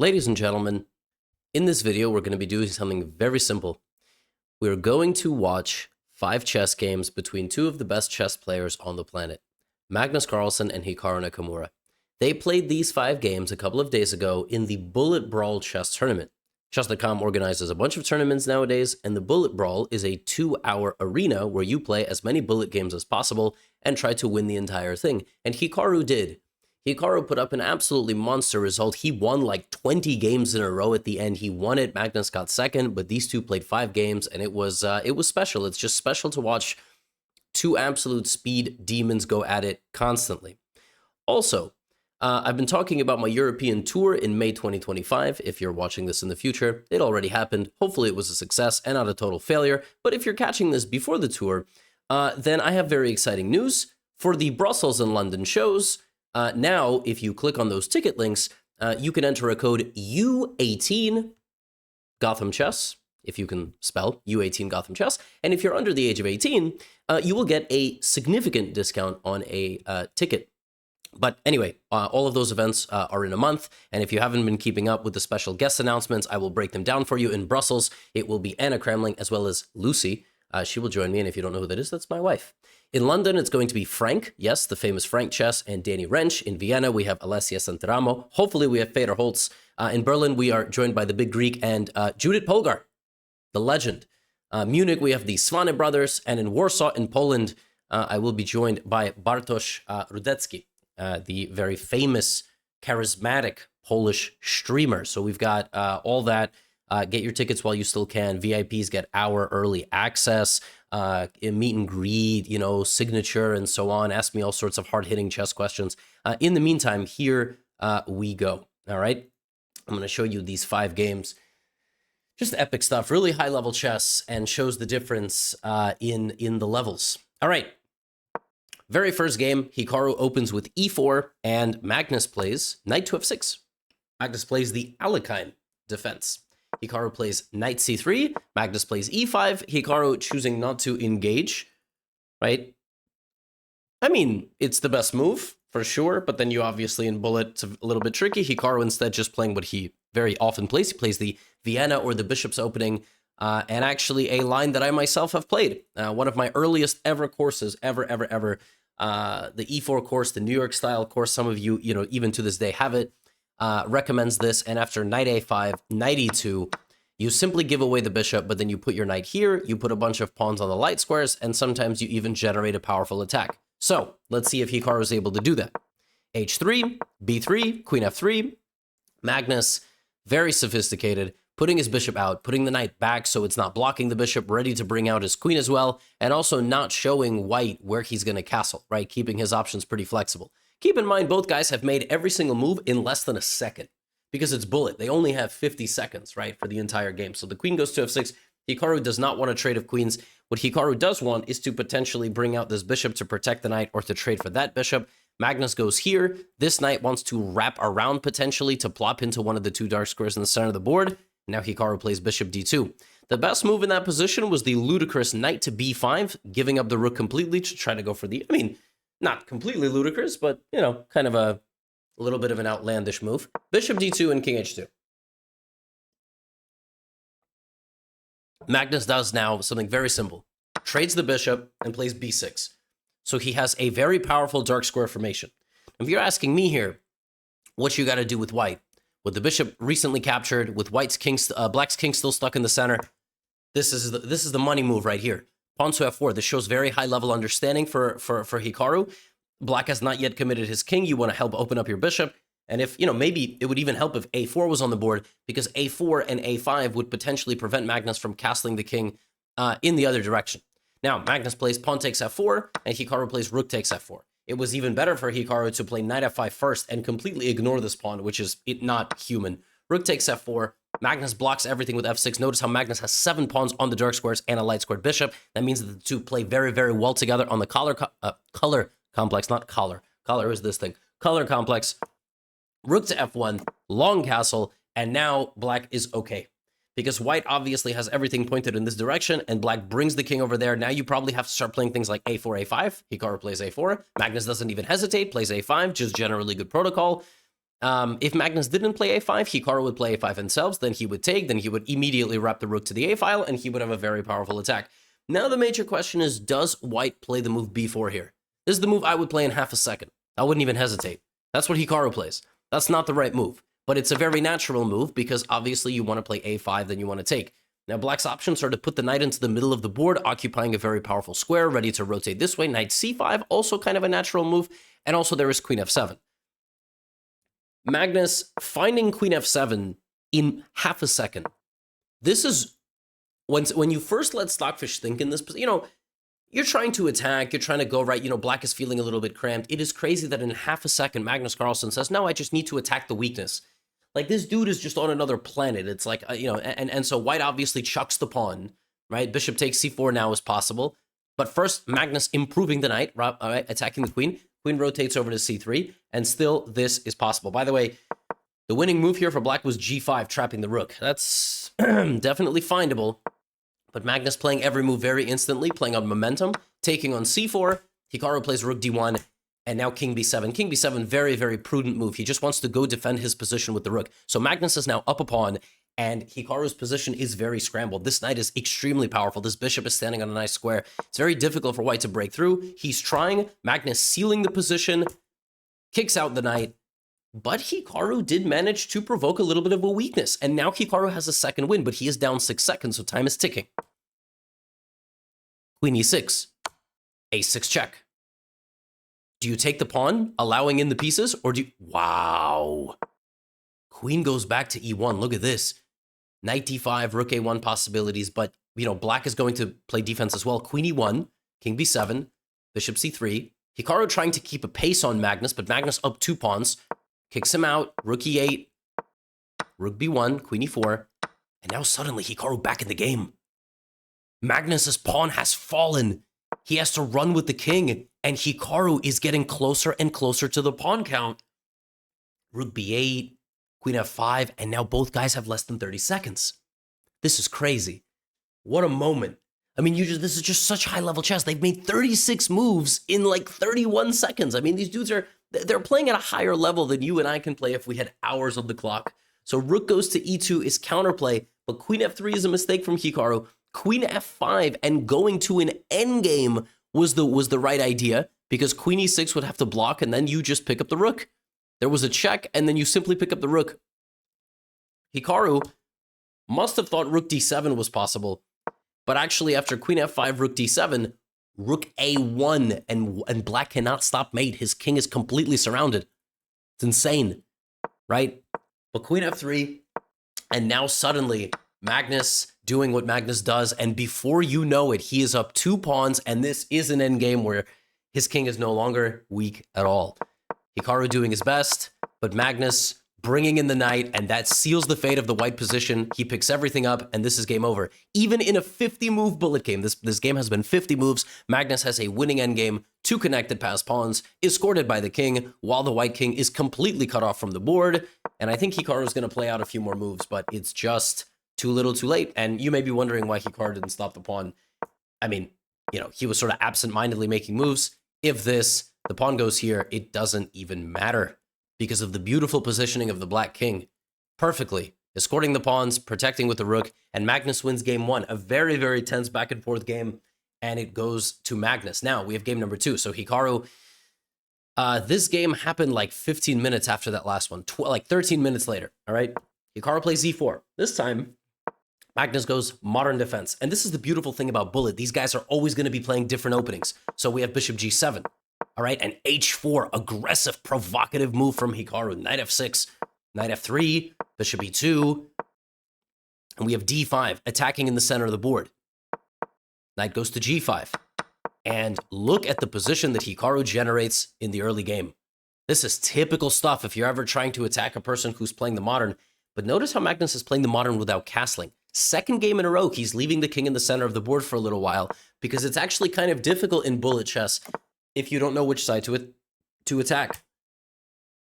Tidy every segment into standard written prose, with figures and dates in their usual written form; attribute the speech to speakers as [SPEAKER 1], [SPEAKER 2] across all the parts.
[SPEAKER 1] Ladies and gentlemen, in this video, we're going to be doing something very simple. We're going to watch 5 chess games between 2 of the best chess players on the planet, Magnus Carlsen and Hikaru Nakamura. They played these 5 games a couple of days ago in the Bullet Brawl chess tournament. Chess.com organizes a bunch of tournaments nowadays, and the Bullet Brawl is a 2-hour arena where you play as many bullet games as possible and try to win the entire thing. And Hikaru did. Hikaru put up an absolutely monster result. He won like 20 games in a row at the end. He won it. Magnus got second, but these two played 5 games, and it was special. It's just special to watch 2 absolute speed demons go at it constantly. Also, I've been talking about my European tour in May 2025. If you're watching this in the future, it already happened. Hopefully it was a success and not a total failure. But if you're catching this before the tour, then I have very exciting news. For the Brussels and London shows, now, if you click on those ticket links, you can enter a code U18 GothamChess, if you can spell U18 GothamChess. And if you're under the age of 18, you will get a significant discount on a ticket. But anyway, all of those events are in a month. And if you haven't been keeping up with the special guest announcements, I will break them down for you. In Brussels, it will be Anna Kramling as well as Lucy. She will join me. And if you don't know who that is, that's my wife. In London, it's going to be Frank, yes, the famous Frank Chess, and Danny Wrench. In Vienna, we have Alessia Santaramo. Hopefully, we have Feder Holtz. In Berlin, we are joined by the Big Greek and Judith Polgar, the legend. Munich, we have the Svane brothers. And in Warsaw, in Poland, I will be joined by Bartosz Rudecki, the very famous, charismatic Polish streamer. So we've got all that. Get your tickets while you still can. VIPs get hour early access, meet and greet, signature and so on. Ask me all sorts of hard-hitting chess questions. In the meantime, here we go. All right. I'm going to show you these 5 games. Just epic stuff, really high-level chess, and shows the difference in the levels. All right. Very first game, Hikaru opens with e4, and Magnus plays knight to f6. Magnus plays the Alapin defense. Hikaru plays knight c3, Magnus plays e5, Hikaru choosing not to engage, right? I mean, it's the best move, for sure, but then you obviously, in bullet, it's a little bit tricky. Hikaru instead just playing what he very often plays. He plays the Vienna or the Bishop's Opening, and actually a line that I myself have played. One of my earliest ever courses, ever, the E4 course, the New York style course, some of you, even to this day have it. Recommends this, and after knight a5, knight e2, you simply give away the bishop, but then you put your knight here, you put a bunch of pawns on the light squares, and sometimes you even generate a powerful attack. So, let's see if Hikaru is able to do that. h3, b3, queen f3, Magnus, very sophisticated, putting his bishop out, putting the knight back so it's not blocking the bishop, ready to bring out his queen as well, and also not showing white where he's going to castle, right? Keeping his options pretty flexible. Keep in mind, both guys have made every single move in less than a second because it's bullet. They only have 50 seconds, right, for the entire game. So the queen goes to f6. Hikaru does not want a trade of queens. What Hikaru does want is to potentially bring out this bishop to protect the knight or to trade for that bishop. Magnus goes here. This knight wants to wrap around potentially to plop into one of the 2 dark squares in the center of the board. Now Hikaru plays bishop d2. The best move in that position was the ludicrous knight to b5, giving up the rook completely to try to go for the, not completely ludicrous, but, kind of a little bit of an outlandish move. Bishop d2 and king h2. Magnus does now something very simple. Trades the bishop and plays b6. So he has a very powerful dark square formation. If you're asking me here, what you got to do with white, with the bishop recently captured, with black's king still stuck in the center, this is the money move right here. Pawn to f4. This shows very high-level understanding for Hikaru. Black has not yet committed his king. You want to help open up your bishop. And if, maybe it would even help if a4 was on the board, because a4 and a5 would potentially prevent Magnus from castling the king in the other direction. Now, Magnus plays pawn takes f4, and Hikaru plays rook takes f4. It was even better for Hikaru to play knight f5 first and completely ignore this pawn, which is not human. Rook takes f4. Magnus blocks everything with f6. Notice how Magnus has 7 pawns on the dark squares and a light squared bishop. That means that the 2 play very, very well together on the color complex, not collar. Collar is this thing. Color complex. Rook to f1, long castle, and now black is okay. Because white obviously has everything pointed in this direction, and black brings the king over there. Now you probably have to start playing things like a4, a5. Hikaru plays a4. Magnus doesn't even hesitate, plays a5, just generally good protocol. If Magnus didn't play a5, Hikaru would play a5 himself, then he would take, then he would immediately wrap the rook to the a file, and he would have a very powerful attack. Now the major question is, does white play the move b4 here? This is the move I would play in half a second. I wouldn't even hesitate. That's what Hikaru plays. That's not the right move, but it's a very natural move because obviously you want to play a5, then you want to take. Now black's options are to put the knight into the middle of the board, occupying a very powerful square, ready to rotate this way. Knight c5, also kind of a natural move, and also there is queen f7. Magnus finding queen f7 in half a second. This is when you first let Stockfish think in this, you're trying to attack, you're trying to go right, black is feeling a little bit cramped. It is crazy that in half a second, Magnus Carlsen says, no, I just need to attack the weakness. Like, this dude is just on another planet. It's like, and so white obviously chucks the pawn, right? Bishop takes c4 now is possible. But first, Magnus improving the knight, right, attacking the queen. Queen rotates over to c3, and still this is possible. By the way, the winning move here for black was g5, trapping the rook. That's definitely findable. But Magnus playing every move very instantly, playing on momentum, taking on c4. Hikaru plays rook d1, and now king b7. King b7, very, very prudent move. He just wants to go defend his position with the rook. So Magnus is now up a pawn, and Hikaru's position is very scrambled. This knight is extremely powerful. This bishop is standing on a nice square. It's very difficult for white to break through. He's trying. Magnus sealing the position, kicks out the knight. But Hikaru did manage to provoke a little bit of a weakness. And now Hikaru has a second win, but he is down 6 seconds, so time is ticking. Queen e6. a6 check. Do you take the pawn, allowing in the pieces, or do you... Wow. Queen goes back to e1. Look at this. Knight d5, rook a1 possibilities, but, black is going to play defense as well. Queen e1, king b7, bishop c3. Hikaru trying to keep a pace on Magnus, but Magnus up 2 pawns. Kicks him out, rook e8, rook b1, queen e4, and now suddenly Hikaru back in the game. Magnus's pawn has fallen. He has to run with the king, and Hikaru is getting closer and closer to the pawn count. Rook b8, queen f5, and now both guys have less than 30 seconds. This is crazy. What a moment. I mean, this is just such high-level chess. They've made 36 moves in like 31 seconds. I mean, these dudes they're playing at a higher level than you and I can play if we had hours on the clock. So rook goes to e2 is counterplay, but queen f3 is a mistake from Hikaru. Queen f5 and going to an endgame was the right idea, because queen e6 would have to block, and then you just pick up the rook. There was a check, and then you simply pick up the rook. Hikaru must have thought rook d7 was possible, but actually after queen f5, rook d7, rook a1, and black cannot stop mate. His king is completely surrounded. It's insane, right? But queen f3, and now suddenly Magnus doing what Magnus does, and before you know it, he is up 2 pawns, and this is an endgame where his king is no longer weak at all. Hikaru doing his best, but Magnus bringing in the knight, and that seals the fate of the white position. He picks everything up, and this is game over. Even in a 50-move bullet game, this game has been 50 moves. Magnus has a winning endgame, 2 connected passed pawns, is escorted by the king, while the white king is completely cut off from the board. And I think Hikaru is going to play out a few more moves, but it's just too little too late. And you may be wondering why Hikaru didn't stop the pawn. I mean, he was sort of absent-mindedly making moves. If the pawn goes here, it doesn't even matter, because of the beautiful positioning of the black king. Perfectly. Escorting the pawns, protecting with the rook, and Magnus wins game 1. A very, very tense back and forth game, and it goes to Magnus. Now, we have game number 2. So Hikaru, this game happened like 15 minutes after that last one, like 13 minutes later, all right? Hikaru plays e4. This time, Magnus goes modern defense. And this is the beautiful thing about bullet. These guys are always going to be playing different openings. So we have bishop g7. All right, and h4, aggressive, provocative move from Hikaru. Knight f6, knight f3, bishop e2, and we have d5, attacking in the center of the board. Knight goes to g5, and look at the position that Hikaru generates in the early game. This is typical stuff if you're ever trying to attack a person who's playing the modern, but notice how Magnus is playing the modern without castling. Second game in a row, he's leaving the king in the center of the board for a little while, because it's actually kind of difficult in bullet chess if you don't know which side to attack.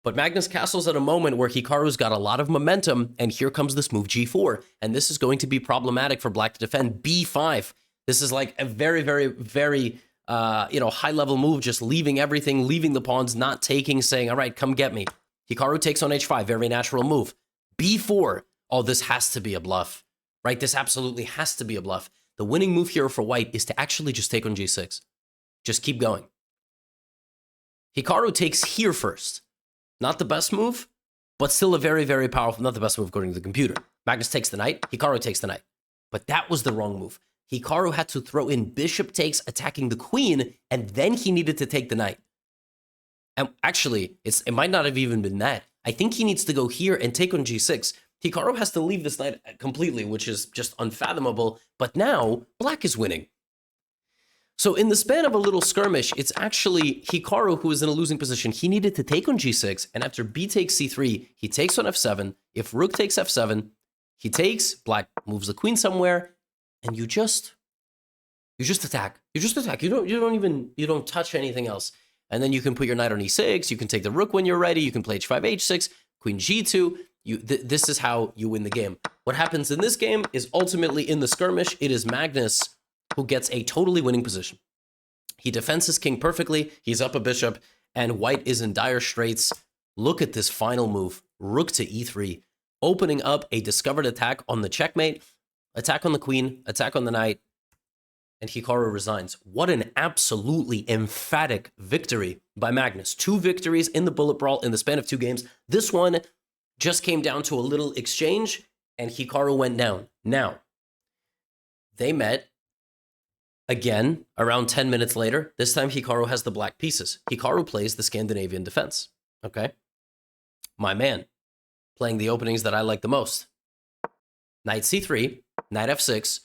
[SPEAKER 1] But Magnus castles at a moment where Hikaru's got a lot of momentum, and here comes this move g4, and this is going to be problematic for black to defend. b5. This is like a very, very, very, high-level move, just leaving everything, leaving the pawns, not taking, saying, all right, come get me. Hikaru takes on h5, very natural move. b4. Oh, this has to be a bluff, right? This absolutely has to be a bluff. The winning move here for white is to actually just take on g6. Just keep going. Hikaru takes here first. Not the best move, but still a very, very powerful, not the best move according to the computer. Magnus takes the knight, Hikaru takes the knight. But that was the wrong move. Hikaru had to throw in bishop takes, attacking the queen, and then he needed to take the knight. And actually, it might not have even been that. I think he needs to go here and take on g6. Hikaru has to leave this knight completely, which is just unfathomable. But now, black is winning. So in the span of a little skirmish, it's actually Hikaru who is in a losing position. He needed to take on g6, and after b takes c3, he takes on f7. If rook takes f7, he takes, black moves the queen somewhere, and you just attack. You just attack. You don't touch anything else. And then you can put your knight on e6. You can take the rook when you're ready. You can play h5, h6, queen g2. This is how you win the game. What happens in this game is ultimately in the skirmish, it is Magnus who gets a totally winning position. He defends his king perfectly. He's up a bishop, and white is in dire straits. Look at this final move. Rook to e3, opening up a discovered attack on the checkmate, attack on the queen, attack on the knight, and Hikaru resigns. What an absolutely emphatic victory by Magnus. 2 victories in the bullet brawl in the span of 2 games. This one just came down to a little exchange, and Hikaru went down. Now, they met again around 10 minutes later. This time Hikaru has the black pieces. Hikaru plays the Scandinavian defense. Okay? My man, playing the openings that I like the most. Knight c3, knight f6.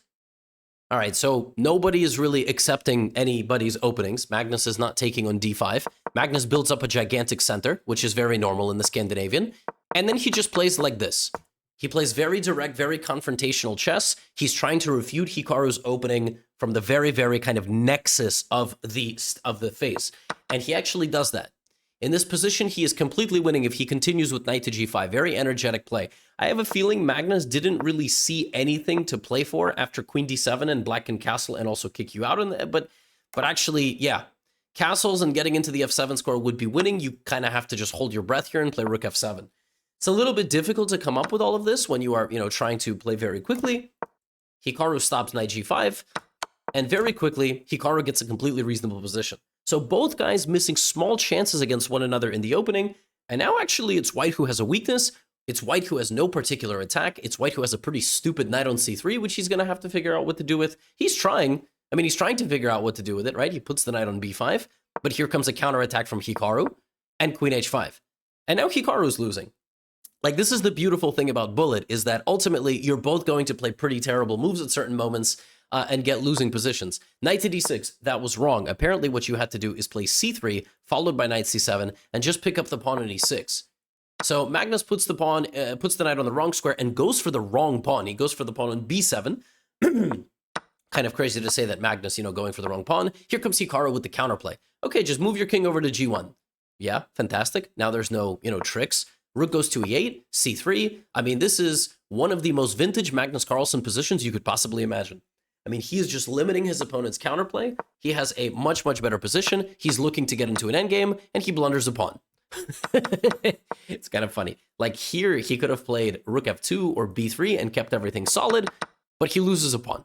[SPEAKER 1] All right, so nobody is really accepting anybody's openings. Magnus is not taking on d5. Magnus builds up a gigantic center, which is very normal in the Scandinavian. And then he just plays like this. He plays very direct, very confrontational chess. He's trying to refute Hikaru's opening from the very, very kind of nexus of the face. And he actually does that. In this position, he is completely winning if he continues with knight to g5. Very energetic play. I have a feeling Magnus didn't really see anything to play for after queen d7 and black can castle and also kick you out. But actually, yeah, castles and getting into the f7 score would be winning. You kind of have to just hold your breath here and play rook f7. It's a little bit difficult to come up with all of this when you are, trying to play very quickly. Hikaru stops knight g5, and very quickly, Hikaru gets a completely reasonable position. So both guys missing small chances against one another in the opening, and now actually it's white who has a weakness. It's white who has no particular attack. It's white who has a pretty stupid knight on c3, which he's going to have to figure out what to do with. He's trying to figure out what to do with it, right? He puts the knight on b5, but here comes a counterattack from Hikaru, and queen h5. And now Hikaru's losing. Like, this is the beautiful thing about Bullet, is that ultimately you're both going to play pretty terrible moves at certain moments and get losing positions. Knight to d6, that was wrong. Apparently what you had to do is play c3, followed by knight c7, and just pick up the pawn on e6. So Magnus puts the knight on the wrong square and goes for the wrong pawn. He goes for the pawn on b7. Kind of crazy to say that Magnus, going for the wrong pawn. Here comes Hikaru with the counterplay. Okay, just move your king over to g1. Yeah, fantastic. Now there's no, tricks. Rook goes to e8, c3. I mean, this is one of the most vintage Magnus Carlsen positions you could possibly imagine. I mean, he is just limiting his opponent's counterplay. He has a much, much better position. He's looking to get into an endgame, and he blunders a pawn. It's kind of funny. Like here, he could have played rook f2 or b3 and kept everything solid, but he loses a pawn.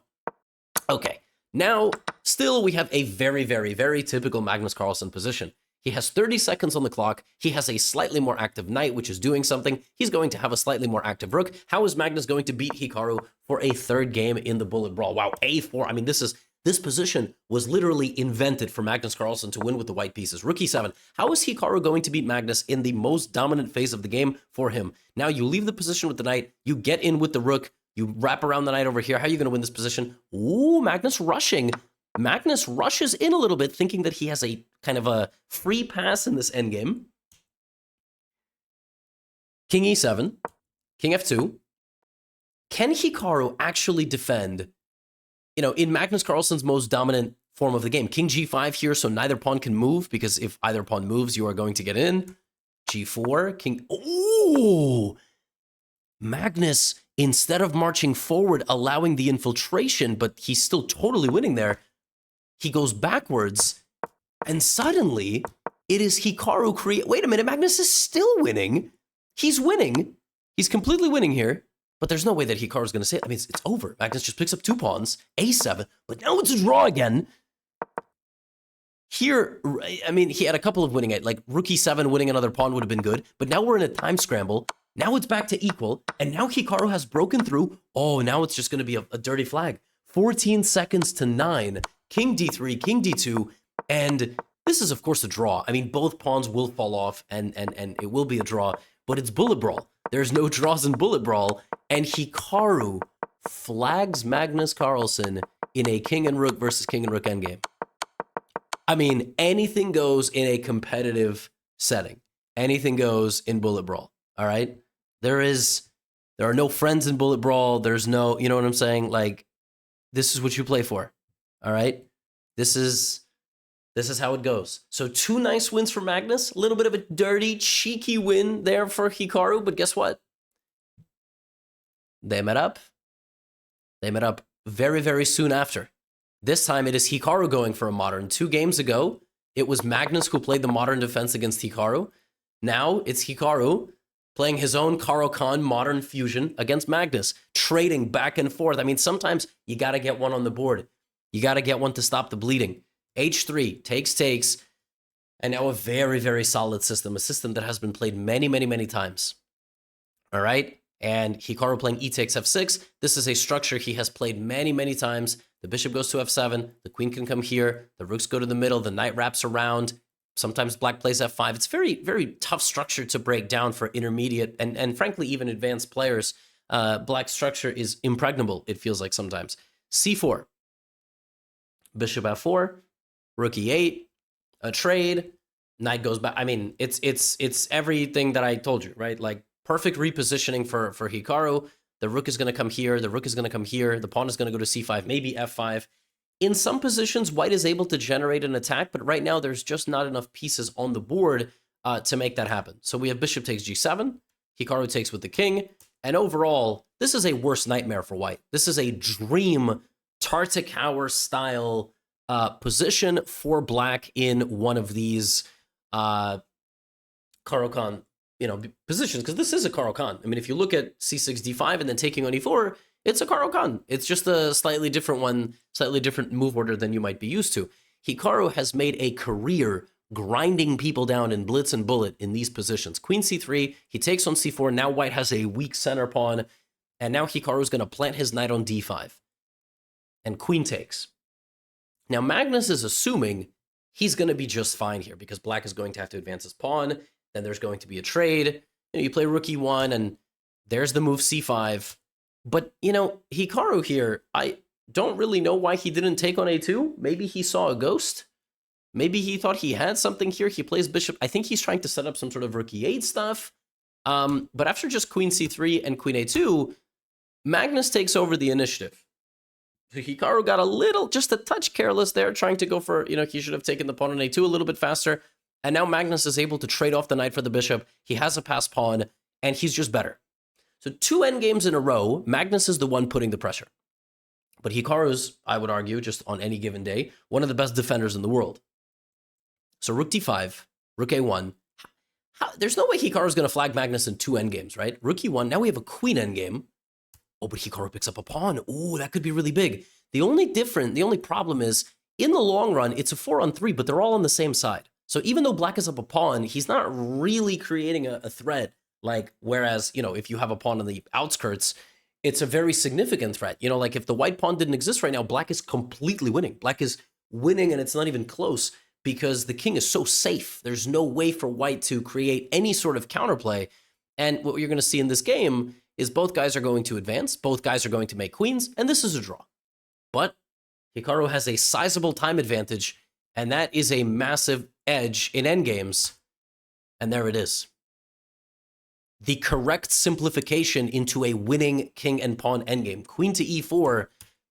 [SPEAKER 1] Okay, now, still, we have a very, very, very typical Magnus Carlsen position. He has 30 seconds on the clock. He has a slightly more active knight, which is doing something. He's going to have a slightly more active rook. How is Magnus going to beat Hikaru for a third game in the Bullet Brawl? Wow, a4. I mean, this position was literally invented for Magnus Carlsen to win with the white pieces. Rook e7. How is Hikaru going to beat Magnus in the most dominant phase of the game for him? Now you leave the position with the knight. You get in with the rook. You wrap around the knight over here. How are you going to win this position? Ooh, Magnus rushing. Magnus rushes in a little bit, thinking that he has a kind of a free pass in this endgame. King e7, king f2. Can Hikaru actually defend, in Magnus Carlsen's most dominant form of the game? King g5 here, so neither pawn can move, because if either pawn moves, you are going to get in. g4, king... Ooh! Magnus, instead of marching forward, allowing the infiltration, but he's still totally winning there, he goes backwards, and suddenly, it is Hikaru wait a minute, Magnus is still winning. He's winning. He's completely winning here. But there's no way that Hikaru's going to say it. I mean, it's over. Magnus just picks up 2 pawns, a7, but now it's a draw again. Here, I mean, he had a couple of winning, like rook e7 winning another pawn would have been good, but now we're in a time scramble. Now it's back to equal, and now Hikaru has broken through. Oh, now it's just going to be a dirty flag. 14 seconds to 9. King d3, king d2, and this is, of course, a draw. I mean, both pawns will fall off, and it will be a draw, but it's bullet brawl. There's no draws in bullet brawl, and Hikaru flags Magnus Carlsen in a king and rook versus king and rook endgame. I mean, anything goes in a competitive setting. Anything goes in bullet brawl, all right? There are no friends in bullet brawl. There's no, you know what I'm saying? Like, this is what you play for, all right? This is how it goes. So 2 nice wins for Magnus. A little bit of a dirty, cheeky win there for Hikaru, but guess what? They met up. They met up very, very soon after. This time it is Hikaru going for a modern. 2 games ago, it was Magnus who played the modern defense against Hikaru. Now it's Hikaru playing his own Caro-Kann modern fusion against Magnus, trading back and forth. I mean, sometimes you got to get one on the board. You got to get one to stop the bleeding. H3, takes, and now a very, very solid system, a system that has been played many, many, many times. All right? And Hikaru playing e takes f6. This is a structure he has played many, many times. The bishop goes to f7. The queen can come here. The rooks go to the middle. The knight wraps around. Sometimes black plays f5. It's very, very tough structure to break down for intermediate and frankly, even advanced players. Black structure is impregnable, it feels like sometimes. c4. Bishop f4. Rook e8. A trade. Knight goes back. I mean, it's everything that I told you, right? Like, perfect repositioning for Hikaru. The rook is going to come here. The rook is going to come here. The pawn is going to go to c5, maybe f5. In some positions, white is able to generate an attack, but right now there's just not enough pieces on the board to make that happen. So we have bishop takes g7. Hikaru takes with the king. And overall, this is a worse nightmare for white. This is a dream Tartakower style position for black in one of these Caro-Kann positions, because this is a Caro-Kann. I mean, if you look at c6, d5, and then taking on e4, it's a Caro-Kann. It's just a slightly different one, slightly different move order than you might be used to. Hikaru has made a career grinding people down in blitz and bullet in these positions. Queen c3, he takes on c4, now white has a weak center pawn, and now Hikaru is going to plant his knight on d5. And queen takes. Now Magnus is assuming he's going to be just fine here, because black is going to have to advance his pawn. Then there's going to be a trade. You play rook e1, and there's the move c5. But, Hikaru here, I don't really know why he didn't take on a2. Maybe he saw a ghost. Maybe he thought he had something here. He plays bishop. I think he's trying to set up some sort of rook e8 stuff. But after just queen c3 and queen a2, Magnus takes over the initiative. Hikaru got just a touch careless there, trying to go for, he should have taken the pawn on a2 a little bit faster. And now Magnus is able to trade off the knight for the bishop. He has a passed pawn, and he's just better. So 2 endgames in a row, Magnus is the one putting the pressure. But Hikaru's, I would argue, just on any given day, one of the best defenders in the world. So rook d5, rook a1. There's no way Hikaru's going to flag Magnus in 2 endgames, right? Rook e1, now we have a queen endgame. Oh, but Hikaru picks up a pawn. Ooh, that could be really big. The only problem is, in the long run, it's a 4-on-3, but they're all on the same side. So even though black is up a pawn, he's not really creating a threat. Like, whereas, if you have a pawn on the outskirts, it's a very significant threat. Like if the white pawn didn't exist right now, black is completely winning. Black is winning, and it's not even close, because the king is so safe. There's no way for white to create any sort of counterplay. And what you're going to see in this game is both guys are going to advance. Both guys are going to make queens, and this is a draw. But Hikaru has a sizable time advantage, and that is a massive edge in endgames. And there it is. The correct simplification into a winning king and pawn endgame. Queen to e4,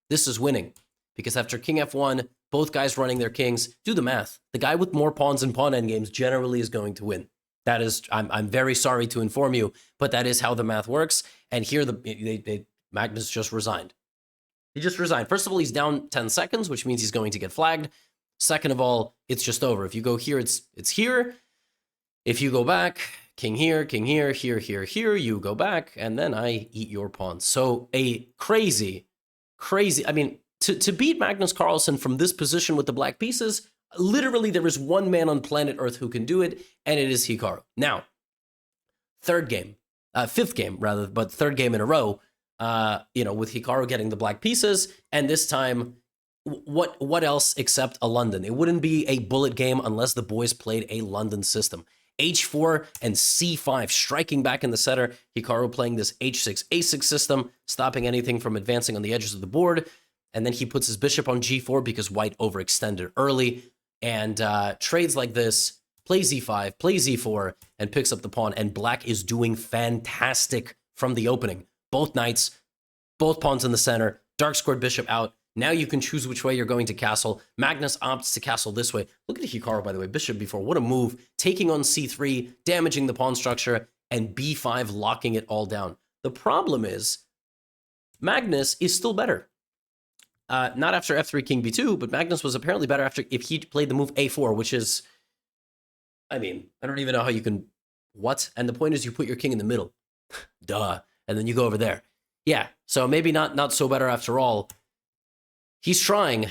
[SPEAKER 1] this is winning. Because after king f1, both guys running their kings, do the math. The guy with more pawns in pawn endgames generally is going to win. That is, I'm very sorry to inform you, but that is how the math works. And here, Magnus just resigned. He just resigned. First of all, he's down 10 seconds, which means he's going to get flagged. Second of all, it's just over. If you go here, it's here. If you go back, king here, here, here, you go back, and then I eat your pawn. So a crazy, I mean, to beat Magnus Carlsen from this position with the black pieces, literally there is one man on planet Earth who can do it, and it is Hikaru. Now, fifth game rather, but third game in a row, with Hikaru getting the black pieces, and this time, what else except a London? It wouldn't be a bullet game unless the boys played a London system. H4 and C5 striking back in the center. Hikaru playing this H6, A6 system, stopping anything from advancing on the edges of the board. And then he puts his bishop on G4 because white overextended early. And trades like this, plays E5, plays E4, and picks up the pawn. And black is doing fantastic from the opening. Both knights, both pawns in the center, dark squared bishop out. Now you can choose which way you're going to castle. Magnus opts to castle this way. Look at Hikaru, by the way, bishop b4. What a move. Taking on c3, damaging the pawn structure, and b5 locking it all down. The problem is, Magnus is still better. Not after f3 king b2, but Magnus was apparently better after if he played the move a4, which is, I mean, I don't even know how you can, what? And the point is you put your king in the middle. Duh. And then you go over there. Yeah, so maybe not so better after all. He's trying,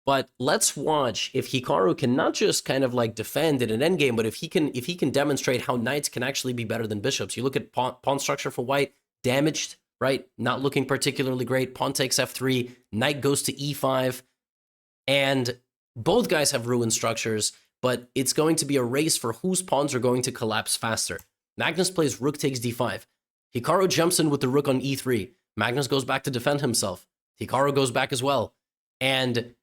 [SPEAKER 1] but let's watch if Hikaru can not just kind of like defend in an endgame, but if he can demonstrate how knights can actually be better than bishops. You look at pawn structure for white, damaged, right? Not looking particularly great. Pawn takes f3, knight goes to e5, and both guys have ruined structures, but it's going to be a race for whose pawns are going to collapse faster. Magnus plays rook takes d5. Hikaru jumps in with the rook on e3. Magnus goes back to defend himself. Hikaru goes back as well. And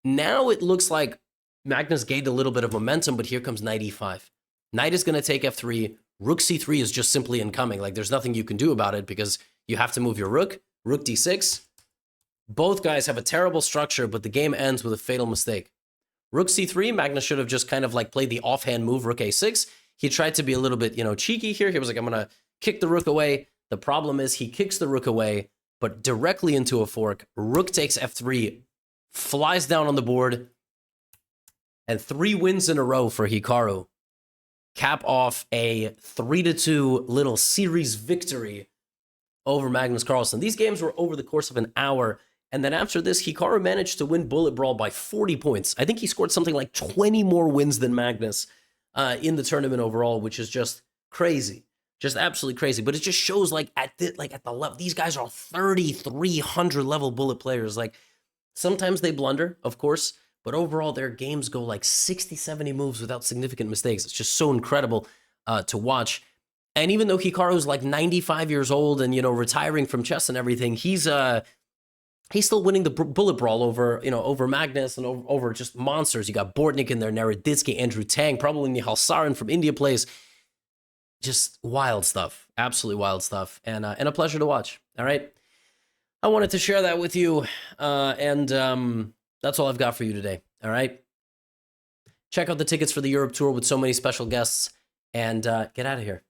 [SPEAKER 1] now it looks like Magnus gained a little bit of momentum, but here comes knight e5. Knight is going to take f3. Rook c3 is just simply incoming. Like, there's nothing you can do about it because you have to move your rook. Rook d6. Both guys have a terrible structure, but the game ends with a fatal mistake. Rook c3, Magnus should have just kind of like played the offhand move, rook a6. He tried to be a little bit, cheeky here. He was like, I'm going to kick the rook away. The problem is he kicks the rook away, but directly into a fork. Rook takes f3. Flies down on the board, and 3 wins in a row for Hikaru. Cap off a 3-2 little series victory over Magnus Carlsen. These games were over the course of an hour, and then after this, Hikaru managed to win Bullet Brawl by 40 points. I think he scored something like 20 more wins than Magnus in the tournament overall, which is just crazy. Just absolutely crazy. But it just shows at the level, these guys are 3,300 level Bullet players. Sometimes they blunder, of course, but overall their games go like 60, 70 moves without significant mistakes. It's just so incredible to watch. And even though Hikaru's like 95 years old and, retiring from chess and everything, he's still winning the Bullet Brawl over Magnus and over just monsters. You got Bortnik in there, Naroditsky, Andrew Tang, probably Nihal Sarin from India plays. Just wild stuff, absolutely wild stuff, and a pleasure to watch, all right? I wanted to share that with you, and that's all I've got for you today, all right? Check out the tickets for the Europe tour with so many special guests, and get out of here.